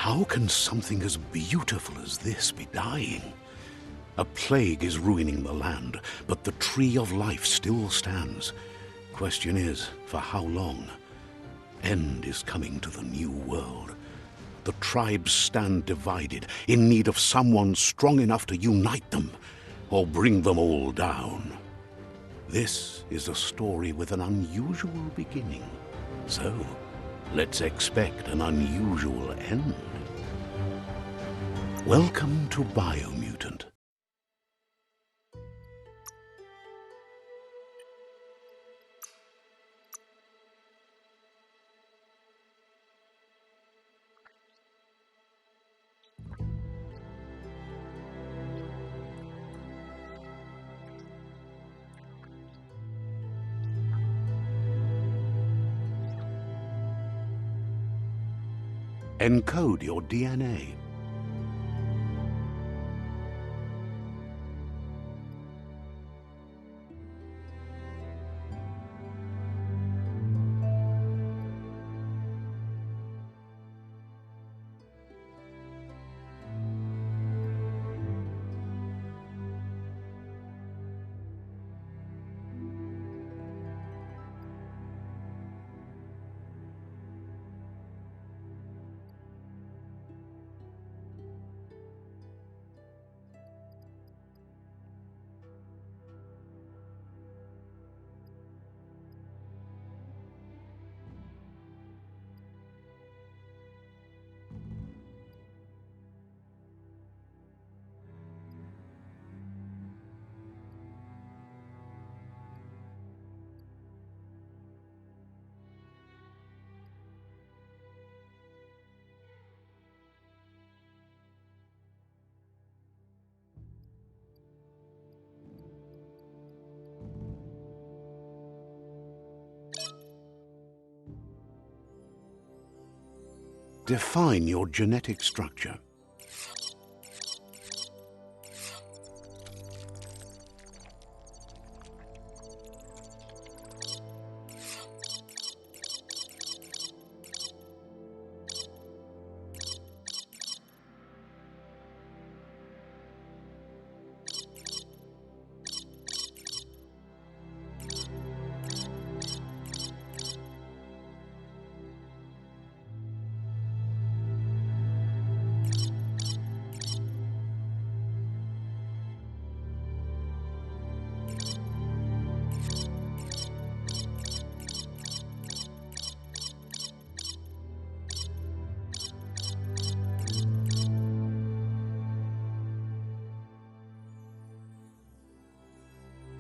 How can something as beautiful as this be dying? A plague is ruining the land, but the tree of life still stands. Question is, for how long? End is coming to the new world. The tribes stand divided, in need of someone strong enough to unite them, or bring them all down. This is a story with an unusual beginning. So, let's expect an unusual end. Welcome to Biomutant. Encode your DNA. Define your genetic structure.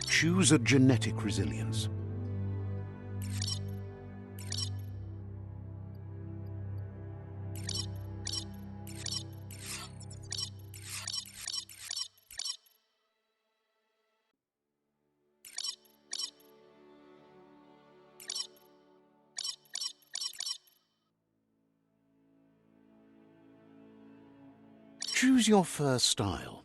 Choose a genetic resilience. Choose your fur style.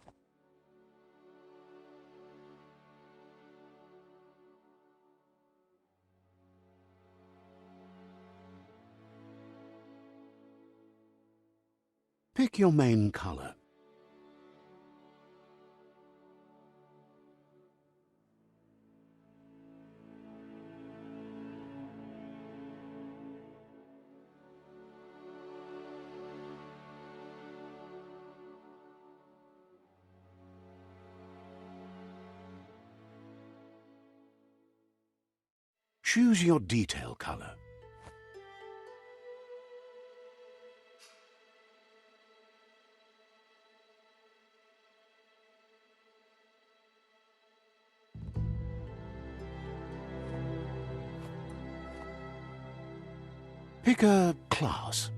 Pick your main color. Choose your detail color. Pick a class.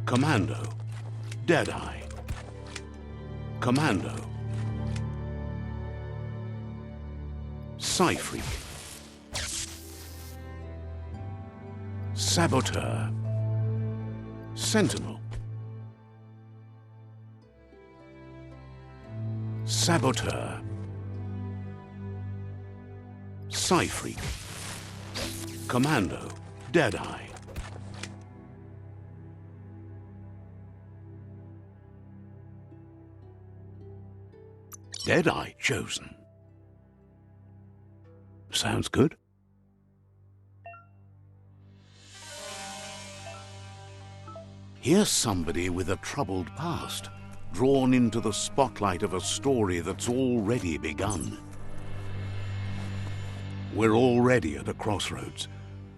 Commando, Deadeye. Commando. Psy-Freak. Saboteur. Sentinel. Saboteur. Psy-Freak. Commando, Deadeye. Deadeye chosen. Sounds good. Here's somebody with a troubled past, drawn into the spotlight of a story that's already begun. We're already at a crossroads.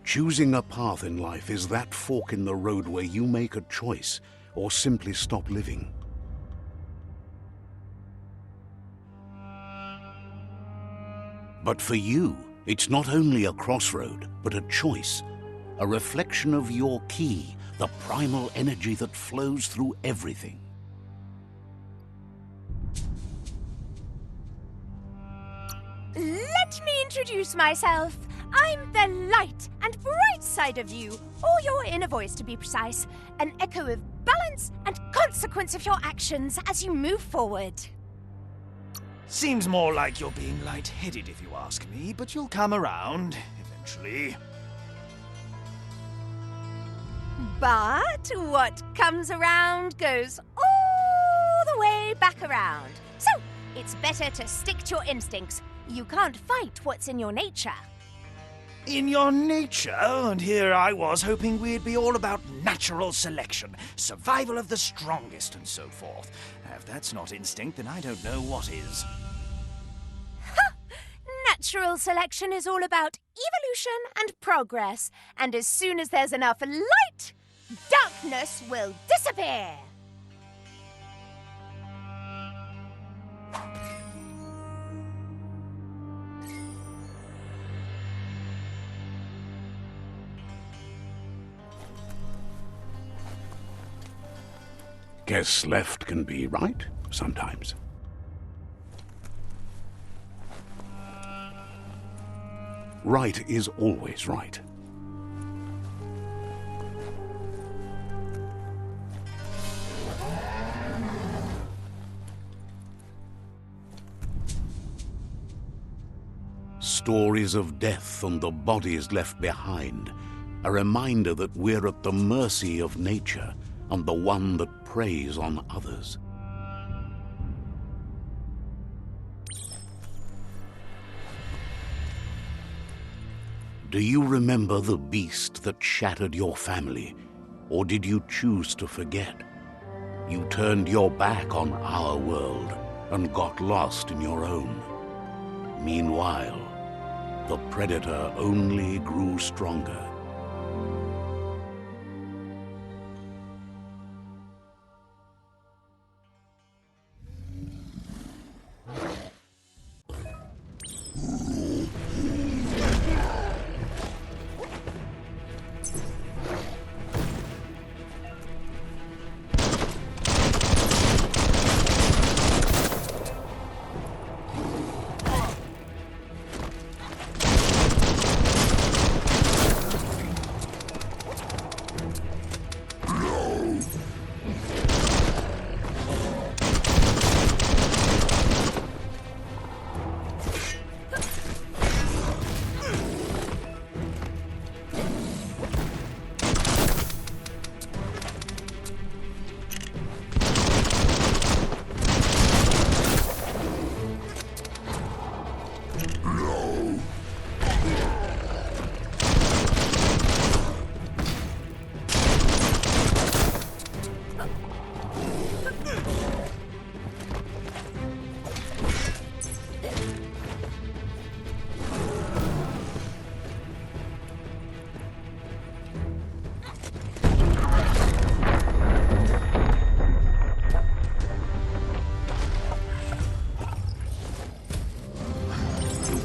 Choosing a path in life is that fork in the road where you make a choice or simply stop living. But for you, it's not only a crossroad, but a choice, a reflection of your key, the primal energy that flows through everything. Let me introduce myself. I'm the light and bright side of you, or your inner voice to be precise, an echo of balance and consequence of your actions as you move forward. Seems more like you're being light-headed if you ask me, but you'll come around, eventually. But what comes around goes all the way back around. So, it's better to stick to your instincts. You can't fight what's in your nature. In your nature, and here I was hoping we'd be all about natural selection, survival of the strongest, and so forth. If that's not instinct, then I don't know what is. Natural selection is all about evolution and progress, and as soon as there's enough light, darkness will disappear. Guess left can be right sometimes. Right is always right. Stories of death and the bodies left behind, a reminder that we're at the mercy of nature and the one that preys on others. Do you remember the beast that shattered your family, or did you choose to forget? You turned your back on our world and got lost in your own. Meanwhile, the predator only grew stronger.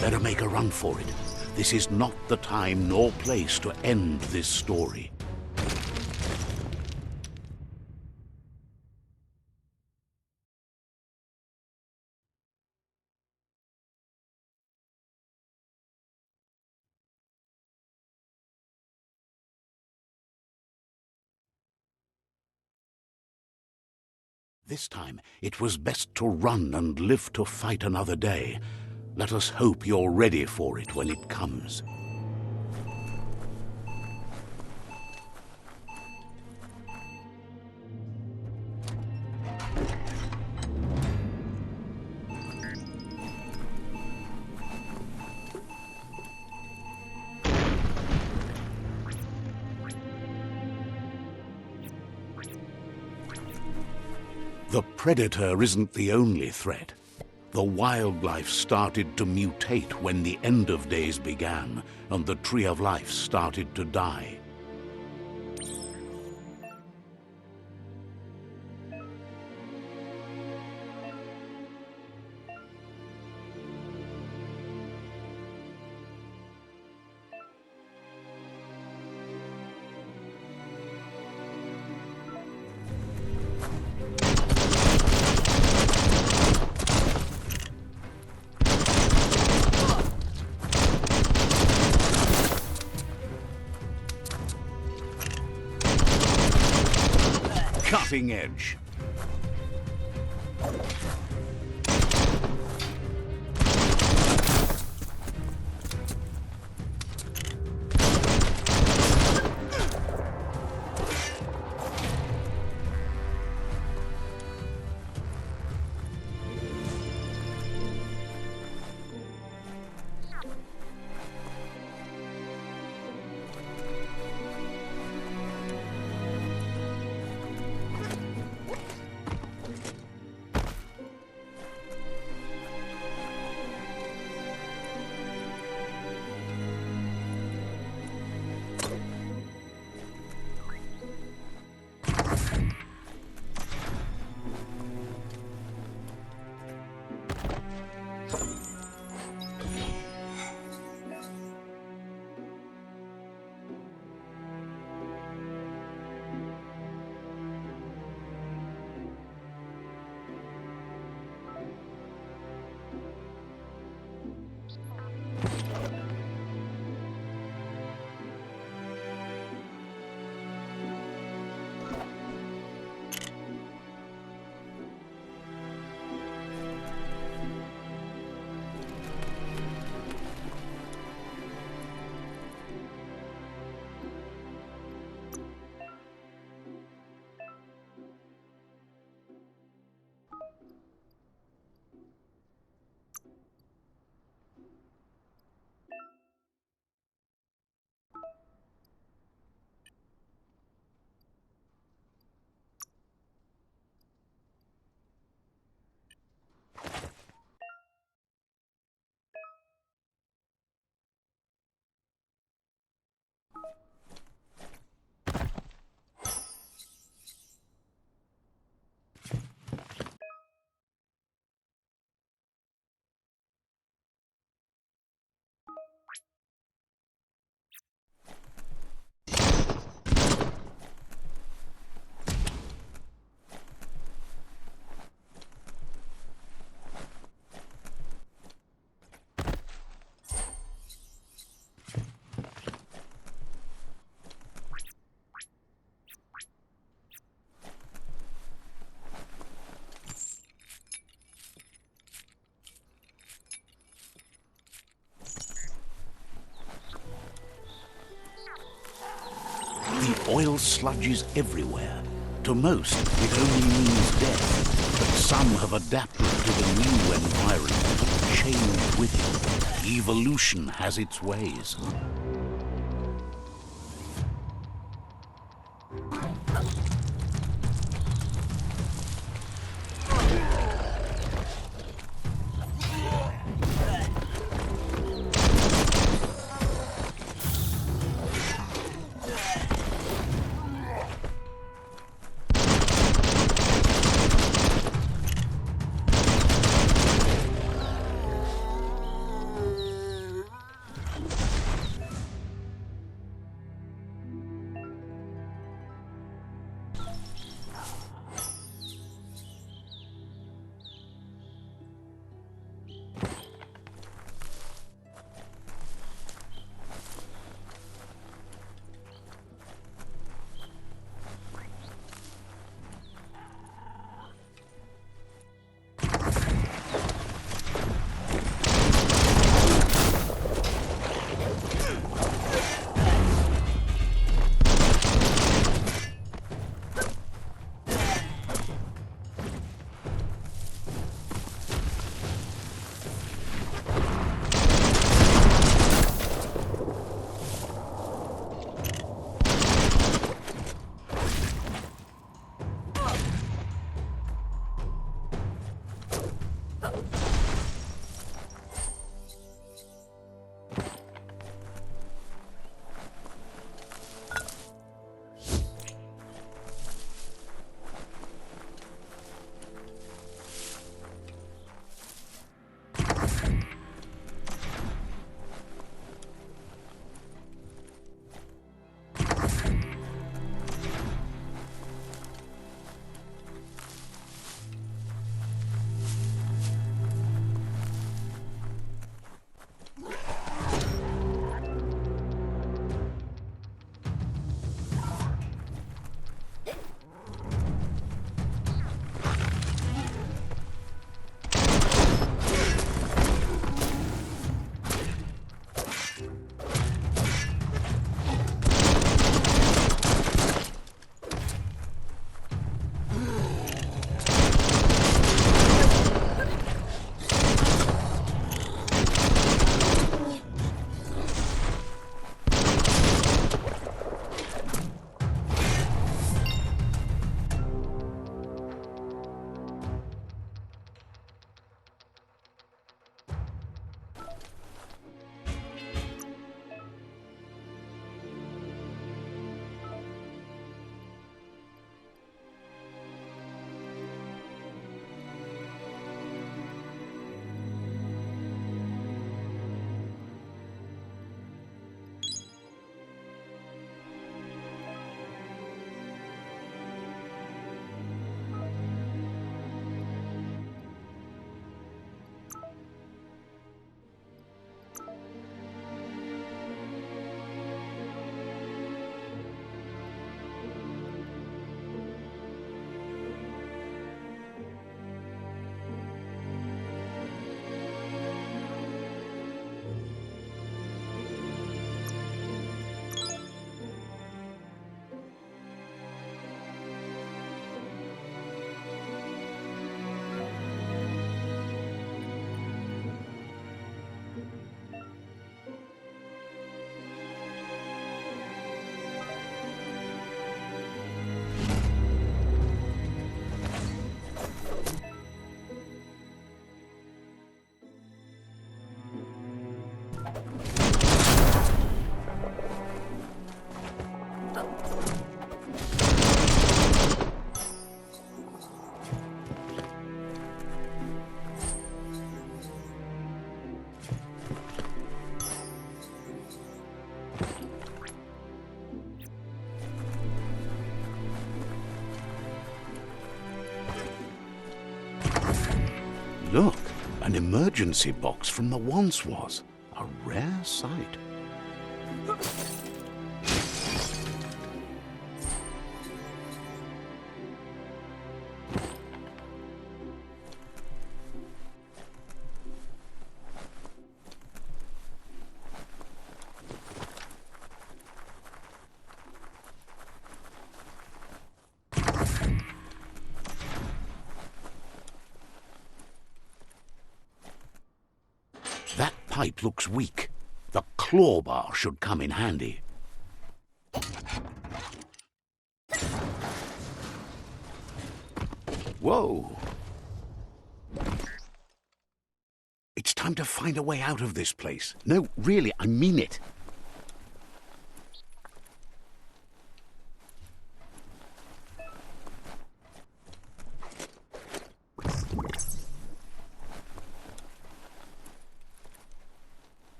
Better make a run for it. This is not the time nor place to end this story. This time, it was best to run and live to fight another day. Let us hope you're ready for it when it comes. The predator isn't the only threat. The wildlife started to mutate when the end of days began, and the tree of life started to die. Cutting edge. The oil sludges everywhere. To most, it only means death, but some have adapted to the new environment, changed with it. Evolution has its ways. Look, an emergency box from the once was. A rare sight. That pipe looks weak. The claw bar should come in handy. Whoa! It's time to find a way out of this place. No, really, I mean it.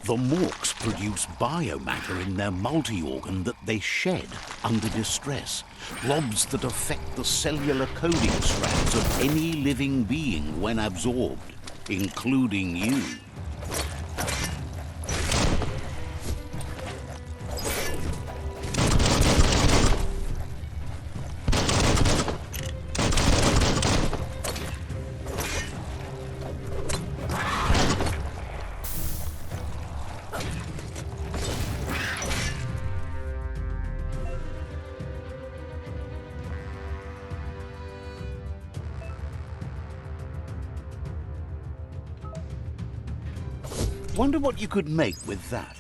The morks produce biomatter in their multi-organ that they shed under distress, blobs that affect the cellular coding strands of any living being when absorbed, including you. Wonder what you could make with that.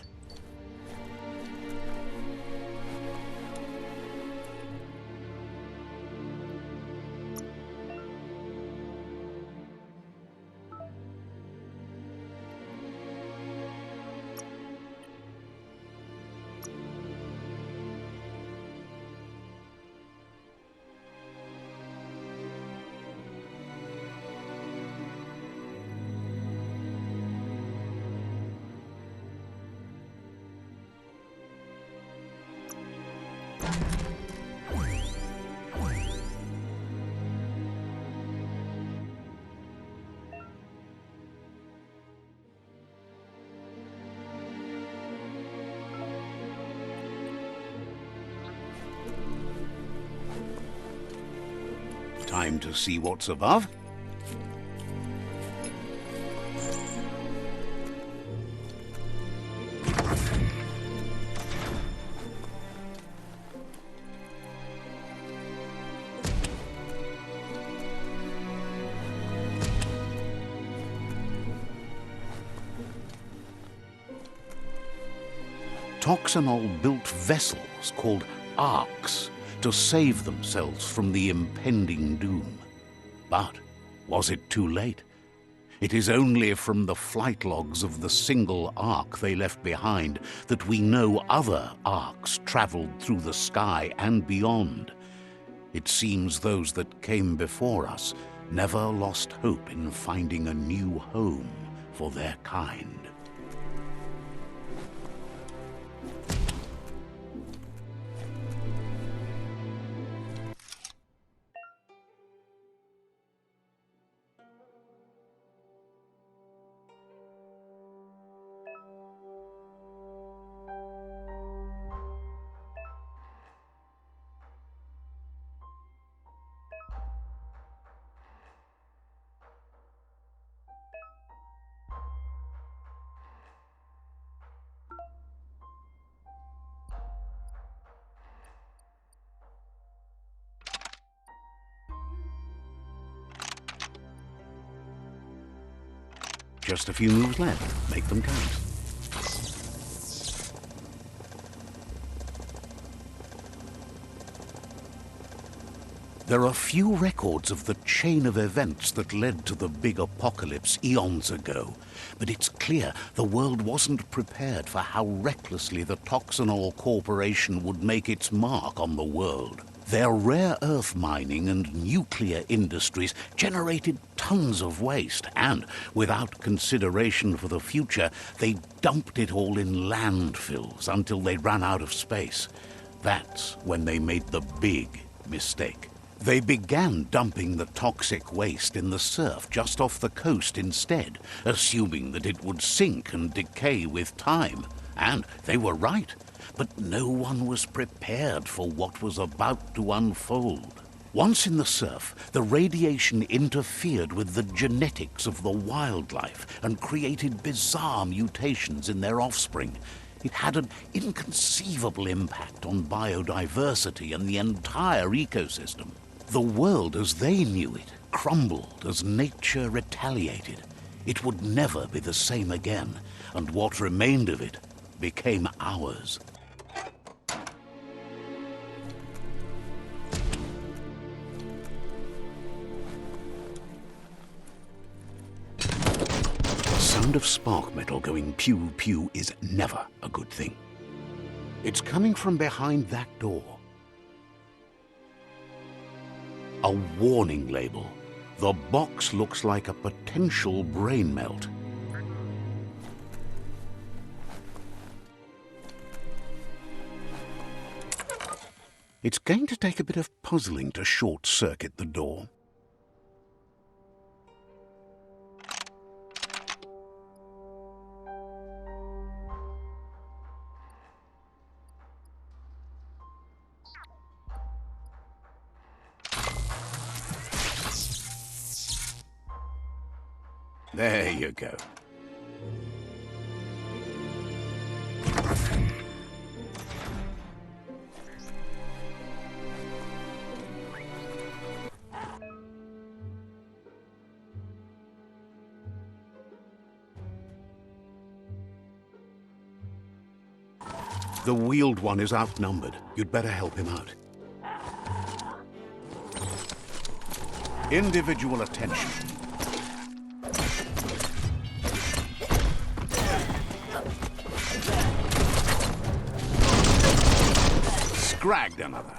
Time to see what's above. Toxinol built vessels called arcs to save themselves from the impending doom. But was it too late? It is only from the flight logs of the single arc they left behind that we know other arcs traveled through the sky and beyond. It seems those that came before us never lost hope in finding a new home for their kind. Just a few moves left. Make them count. There are few records of the chain of events that led to the big apocalypse eons ago, but it's clear the world wasn't prepared for how recklessly the Toxinol Corporation would make its mark on the world. Their rare earth mining and nuclear industries generated tons of waste, and without consideration for the future, they dumped it all in landfills until they ran out of space. That's when they made the big mistake. They began dumping the toxic waste in the surf just off the coast instead, assuming that it would sink and decay with time. And they were right. But no one was prepared for what was about to unfold. Once in the surf, the radiation interfered with the genetics of the wildlife and created bizarre mutations in their offspring. It had an inconceivable impact on biodiversity and the entire ecosystem. The world as they knew it crumbled as nature retaliated. It would never be the same again, and what remained of it became ours. The sound of spark metal going pew-pew is never a good thing. It's coming from behind that door. A warning label. The box looks like a potential brain melt. It's going to take a bit of puzzling to short-circuit the door. There you go. The wheeled one is outnumbered. You'd better help him out. Individual attention. Scragged another.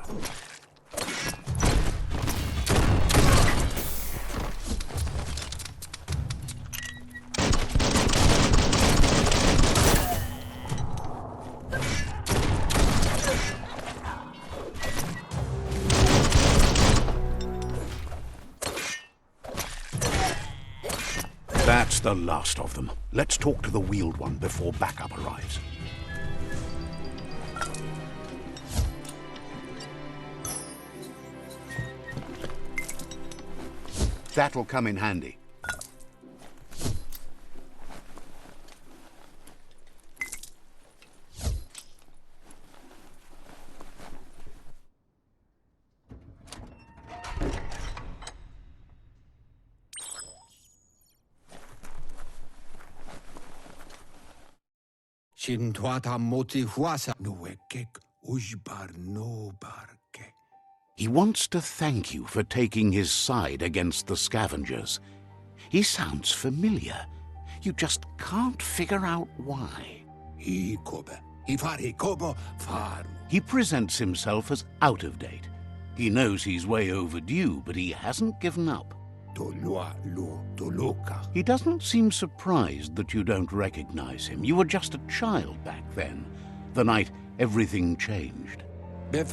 That's the last of them. Let's talk to the wheeled one before backup arrives. That'll come in handy. He wants to thank you for taking his side against the scavengers. He sounds familiar. You just can't figure out why. He presents himself as out of date. He knows he's way overdue, but he hasn't given up. He doesn't seem surprised that you don't recognize him. You were just a child back then, the night everything changed. There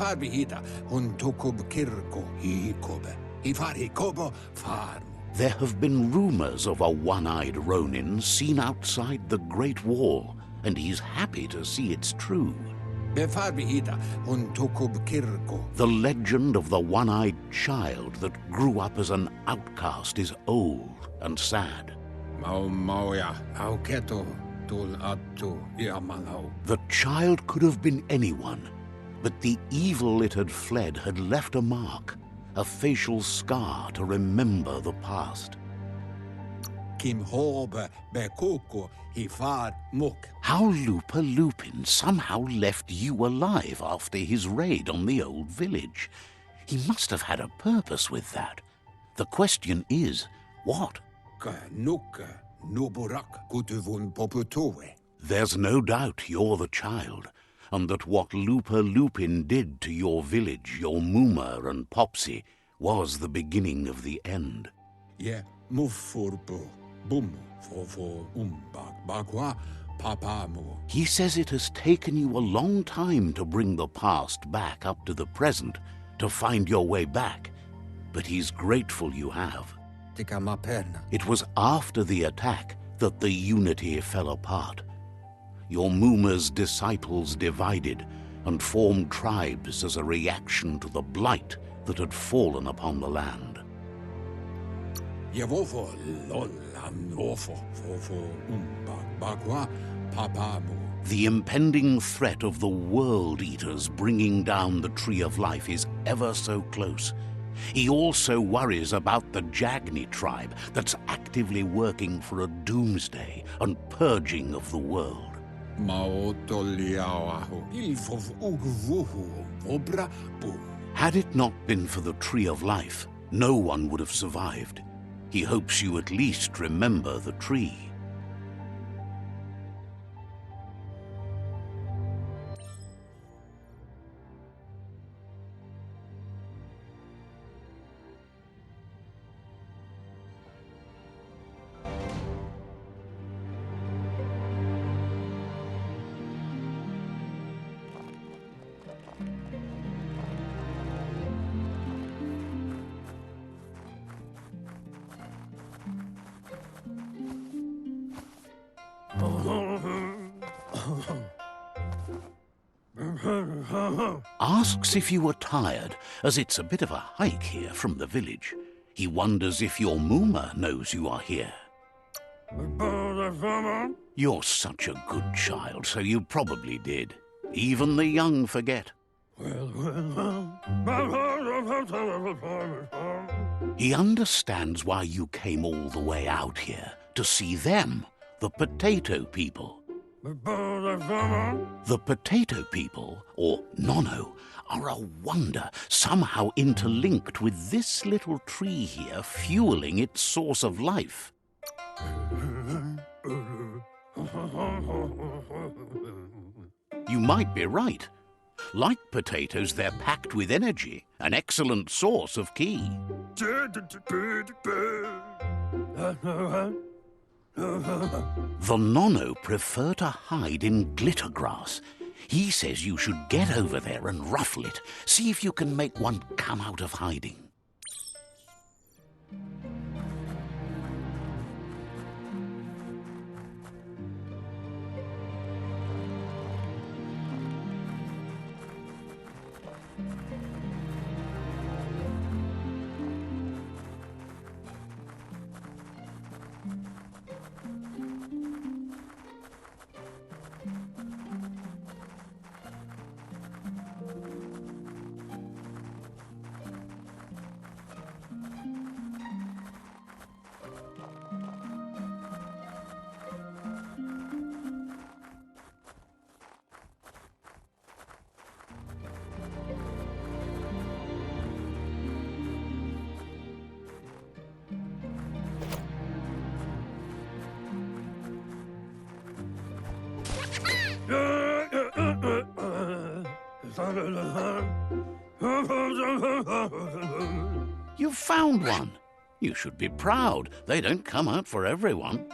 have been rumors of a one-eyed Ronin seen outside the Great Wall, and he's happy to see it's true. The legend of the one-eyed child that grew up as an outcast is old and sad. The child could have been anyone, but the evil it had fled had left a mark, a facial scar to remember the past. How Lupa Lupin somehow left you alive after his raid on the old village. He must have had a purpose with that. The question is, what? There's no doubt you're the child, and that what Looper Lupin did to your village, your Mooma and Popsy, was the beginning of the end. Yeah, move for boom for bagwa papa mo. He says it has taken you a long time to bring the past back up to the present, to find your way back, but he's grateful you have. Tika ma perna. It was after the attack that the unity fell apart. Your Mooma's disciples divided and formed tribes as a reaction to the blight that had fallen upon the land. Yavofo lolan ofo for bagwa papa mo. The impending threat of the World Eaters bringing down the Tree of Life is ever so close. He also worries about the Jagni tribe that's actively working for a doomsday and purging of the world. Had it not been for the Tree of Life, no one would have survived. He hopes you at least remember the tree. Asks if you were tired, as it's a bit of a hike here from the village. He wonders if your Mooma knows you are here. You're such a good child, so you probably did. Even the young forget. He understands why you came all the way out here, to see them, the potato people. The potato people, or Nono, are a wonder, somehow interlinked with this little tree here fueling its source of life. You might be right. Like potatoes, they're packed with energy, an excellent source of ki. The Nono prefer to hide in glitter grass. He says you should get over there and ruffle it. See if you can make one come out of hiding. You found one. You should be proud. They don't come out for everyone.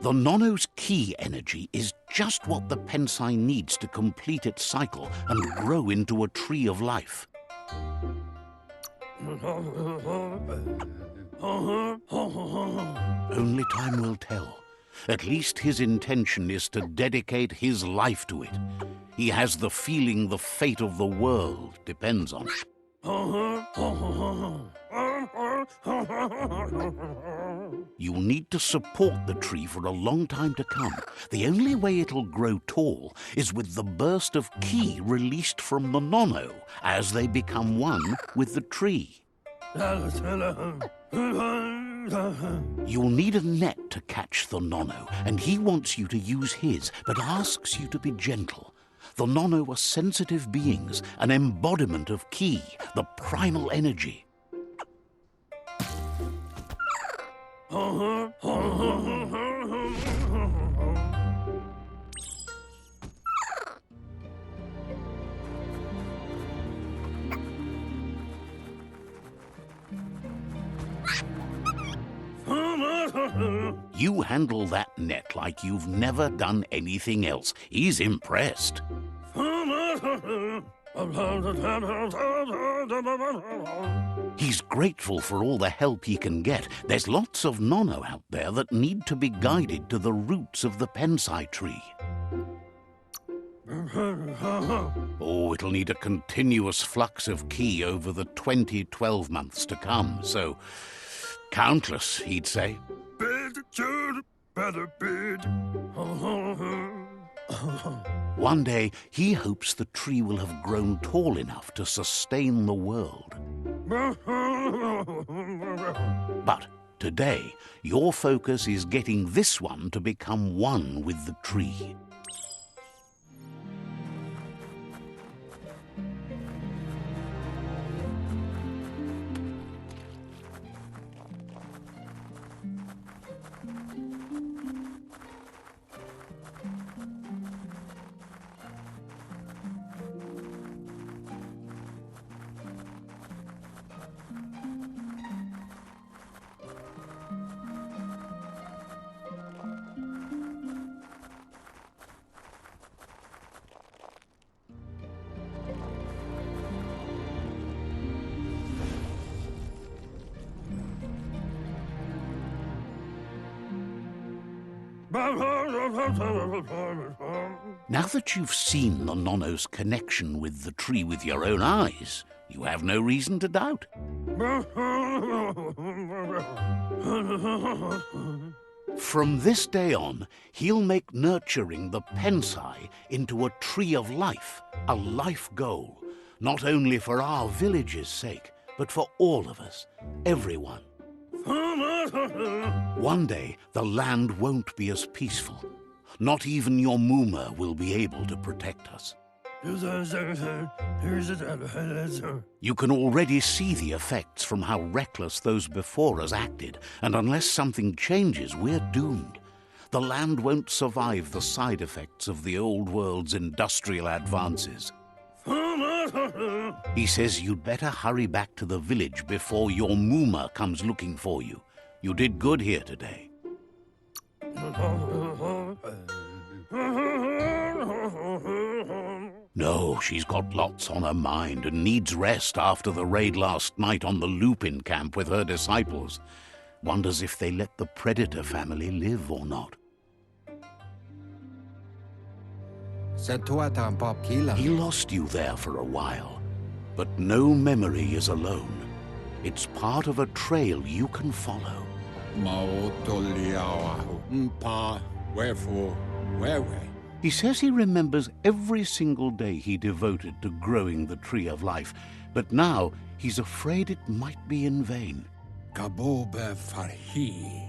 The Nono's ki energy is just what the Pensai needs to complete its cycle and grow into a tree of life. Only time will tell. At least his intention is to dedicate his life to it. He has the feeling the fate of the world depends on it. You'll need to support the tree for a long time to come. The only way it'll grow tall is with the burst of ki released from the Nono as they become one with the tree. You'll need a net to catch the Nono, and he wants you to use his, but asks you to be gentle. The Nono are sensitive beings, an embodiment of ki, the primal energy. You handle that net like you've never done anything else. He's impressed. He's grateful for all the help he can get. There's lots of nono out there that need to be guided to the roots of the pensai tree. Oh, it'll need a continuous flux of ki over the 12 months to come, so countless, he'd say. One day, he hopes the tree will have grown tall enough to sustain the world. But today, your focus is getting this one to become one with the tree. Now that you've seen the nono's connection with the tree with your own eyes, you have no reason to doubt. From this day on, he'll make nurturing the pensai into a tree of life, a life goal, not only for our village's sake, but for all of us, everyone. One day, the land won't be as peaceful. Not even your Muma will be able to protect us. You can already see the effects from how reckless those before us acted, and unless something changes, we're doomed. The land won't survive the side effects of the old world's industrial advances. He says you'd better hurry back to the village before your Muma comes looking for you. You did good here today. No, she's got lots on her mind and needs rest after the raid last night on the Lupin camp with her disciples. Wonders if they let the Predator family live or not. He lost you there for a while, but no memory is alone. It's part of a trail you can follow. He says he remembers every single day he devoted to growing the Tree of Life, but now he's afraid it might be in vain.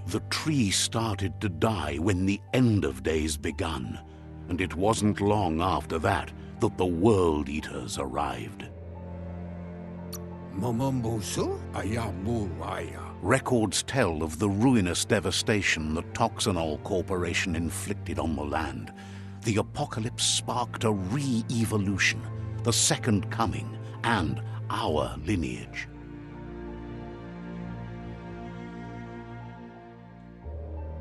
The tree started to die when the end of days begun, and it wasn't long after that that the World Eaters arrived. Records tell of the ruinous devastation the Toxinol Corporation inflicted on the land. The apocalypse sparked a re-evolution, the Second Coming, and our lineage.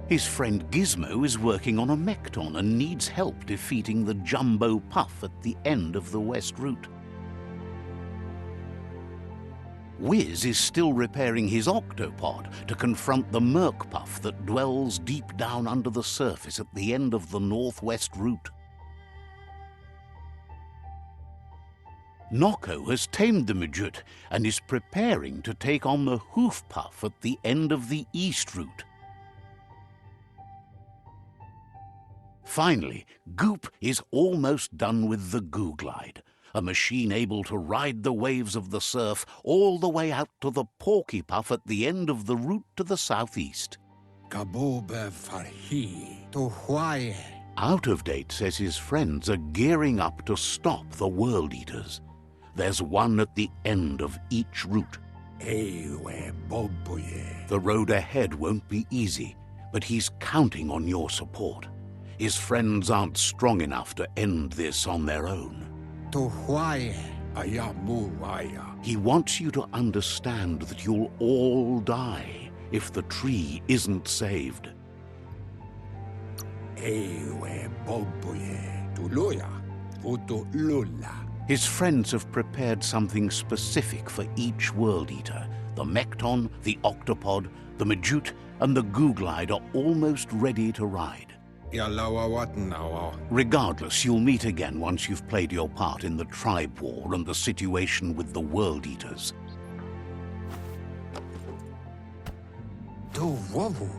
His friend Gizmo is working on a Mekton and needs help defeating the Jumbo Puff at the end of the West Route. Wiz is still repairing his octopod to confront the Merc Puff that dwells deep down under the surface at the end of the Northwest Route. Noko has tamed the Midget and is preparing to take on the Hoof Puff at the end of the East Route. Finally, Goop is almost done with the Googlide, a machine able to ride the waves of the surf all the way out to the Porky Puff at the end of the route to the southeast. Out of Date says his friends are gearing up to stop the World Eaters. There's one at the end of each route. The road ahead won't be easy, but he's counting on your support. His friends aren't strong enough to end this on their own. He wants you to understand that you'll all die if the tree isn't saved. Ewe bobuye tuloya futo lula. His friends have prepared something specific for each World Eater. The Mekton, the Octopod, the Majute, and the Googlide are almost ready to ride. Yalawa wat nawa. Regardless, you'll meet again once you've played your part in the tribe war and the situation with the World Eaters. Do wawu.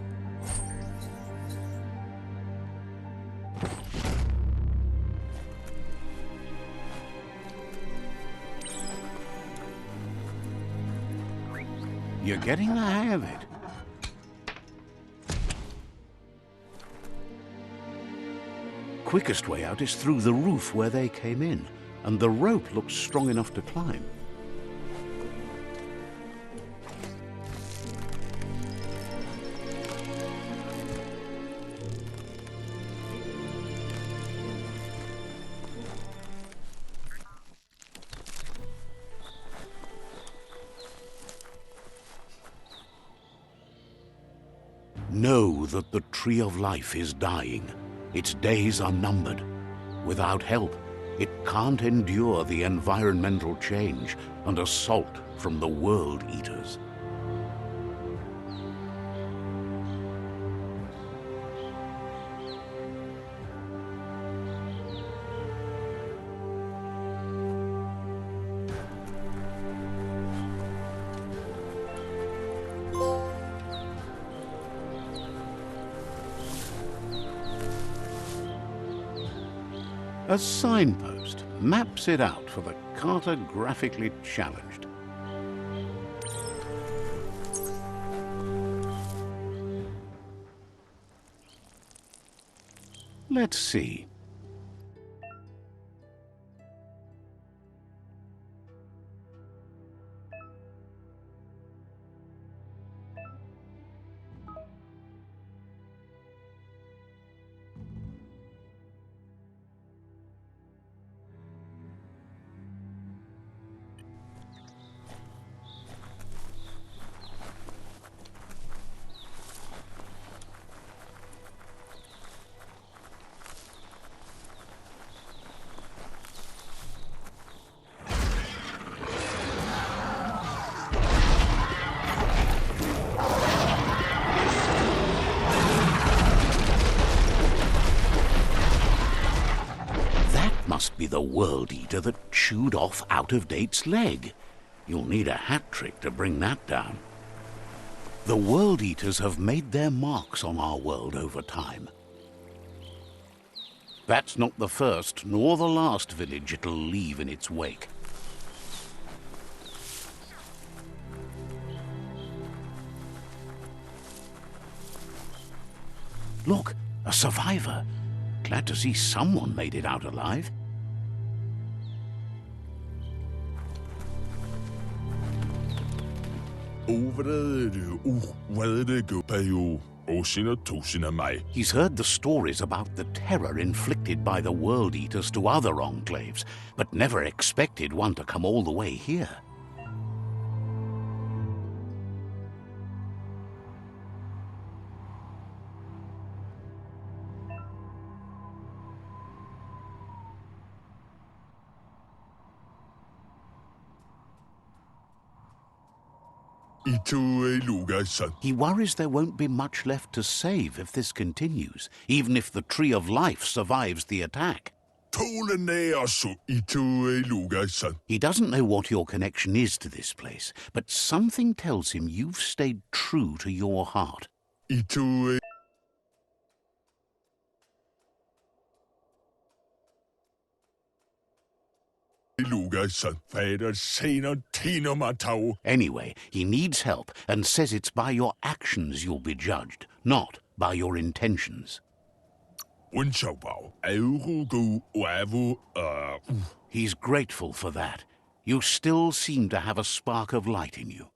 You're getting the hang of it. Quickest way out is through the roof where they came in, and the rope looks strong enough to climb. Know that the Tree of Life is dying. Its days are numbered. Without help, it can't endure the environmental change and assault from the World Eaters. A signpost maps it out for the cartographically challenged. Let's see. Must be the World Eater that chewed off Out-of-Date's leg. You'll need a hat trick to bring that down. The World Eaters have made their marks on our world over time. That's not the first nor the last village it'll leave in its wake. Look, a survivor. Glad to see someone made it out alive. He's heard the stories about the terror inflicted by the World Eaters to other enclaves, but never expected one to come all the way here. He worries there won't be much left to save if this continues, even if the Tree of Life survives the attack. He doesn't know what your connection is to this place, but something tells him you've stayed true to your heart. Anyway, he needs help and says it's by your actions you'll be judged, not by your intentions. He's grateful for that. You still seem to have a spark of light in you.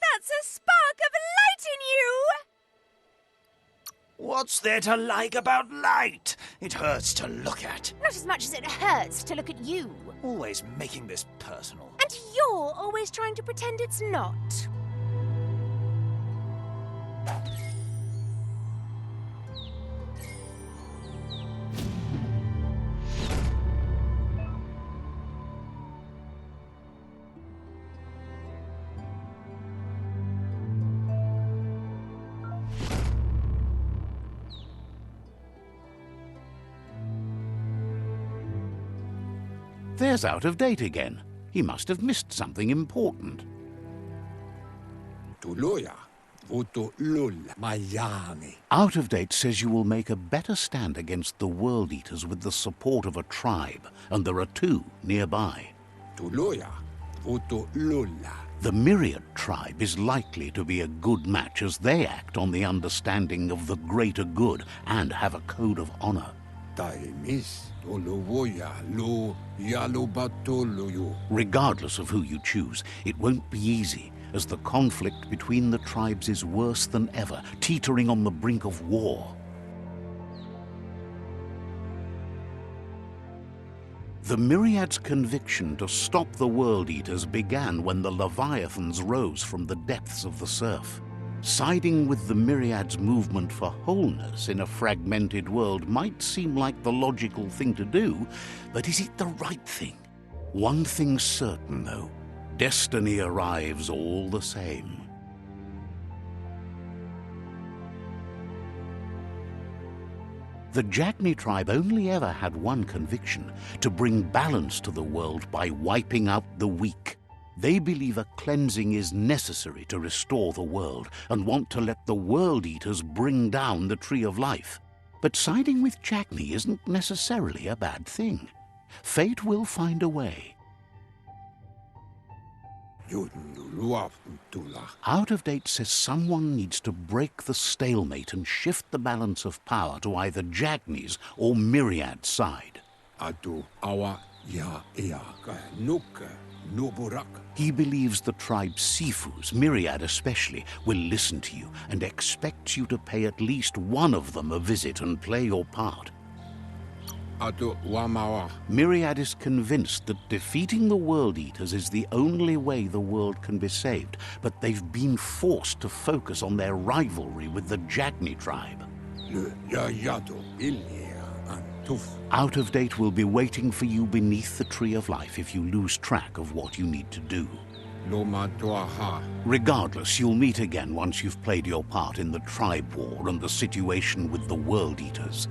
That's a spark of light in you! What's there to like about light? It hurts to look at. Not as much as it hurts to look at you. Always making this personal. And you're always trying to pretend it's not. There's Out of Date again. He must have missed something important. Tuloya, voto lola, Miami. Out of Date says you will make a better stand against the World Eaters with the support of a tribe, and there are two nearby. Tuloya, voto lola. The Myriad tribe is likely to be a good match as they act on the understanding of the greater good and have a code of honor. Taimis, tolovoya, lo, yalo batoloyo. Regardless of who you choose, it won't be easy, as the conflict between the tribes is worse than ever, teetering on the brink of war. The Myriad's conviction to stop the World Eaters began when the Leviathans rose from the depths of the surf. Siding with the Myriad's movement for wholeness in a fragmented world might seem like the logical thing to do, but is it the right thing? One thing's certain, though. Destiny arrives all the same. The Jagni tribe only ever had one conviction: to bring balance to the world by wiping out the weak. They believe a cleansing is necessary to restore the world and want to let the World Eaters bring down the Tree of Life. But siding with Jagni isn't necessarily a bad thing. Fate will find a way. Out of Date says someone needs to break the stalemate and shift the balance of power to either Jagni's or Myriad's side. Atu awa ya ea ka nuka nuburak. He believes the tribe's Sifus, Myriad especially, will listen to you and expects you to pay at least one of them a visit and play your part. Atu wamawa. Myriad is convinced that defeating the World Eaters is the only way the world can be saved, but they've been forced to focus on their rivalry with the Jagni tribe. Le yayato ilia antuf. Out of Date will be waiting for you beneath the Tree of Life if you lose track of what you need to do. Loma toaha. Regardless, you'll meet again once you've played your part in the tribe war and the situation with the World Eaters.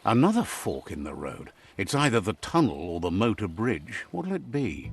Another fork in the road. It's either the tunnel or the motor bridge. What'll it be?